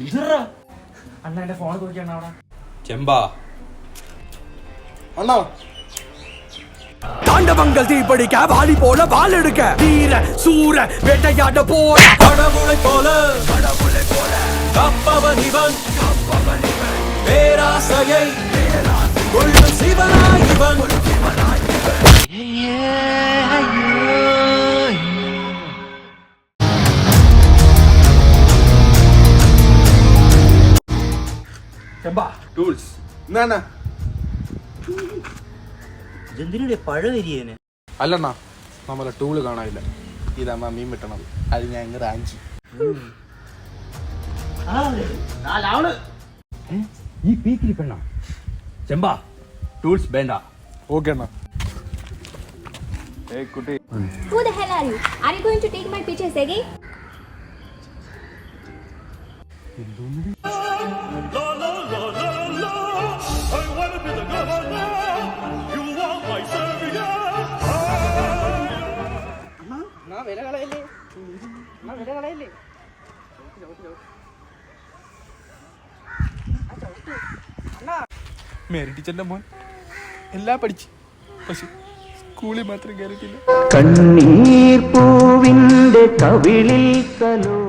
അണ്ണ എന്റെ ഫോൺ നോക്കിയാണ് അവിടെ ചെമ്പാ അണ്ണാ தாண்டவங்கள் தீப்படிக்க வாலி போல வால் எடுக்க வீர சூர வேட்டையாட போல கடவுளை போல கப்பவன் இவன் பேராசையை கொள்ளும் சிவனாய் இவன் ചെമ്പാ ടൂൾസ് എന്നാ ജന്തിനുടെ പഴ വരിയേനെ അല്ലണ്ണാ നമ്മളെ ടൂള് കാണാനില്ല ഇതാ മീൻ വെട്ടണത് അത് ഞാൻ ഇങ്ങനെ റാഞ്ചി ഈ പീക്കിരി പെണ്ണ ചെമ്പാ ടൂൾസ് വേണ്ട ഓക്കെ അണ്ണാ ഏയ് കുട്ടി Who the hell are you? Are you going to take my pictures again? Mary ടീച്ചറിന്റെ മോൻ എല്ലാം പഠിച്ചു പക്ഷെ സ്കൂളിൽ മാത്രം കയറിയിട്ടില്ല കണ്ണീർ പൂവിന്റെ കവിളിൽ കലോ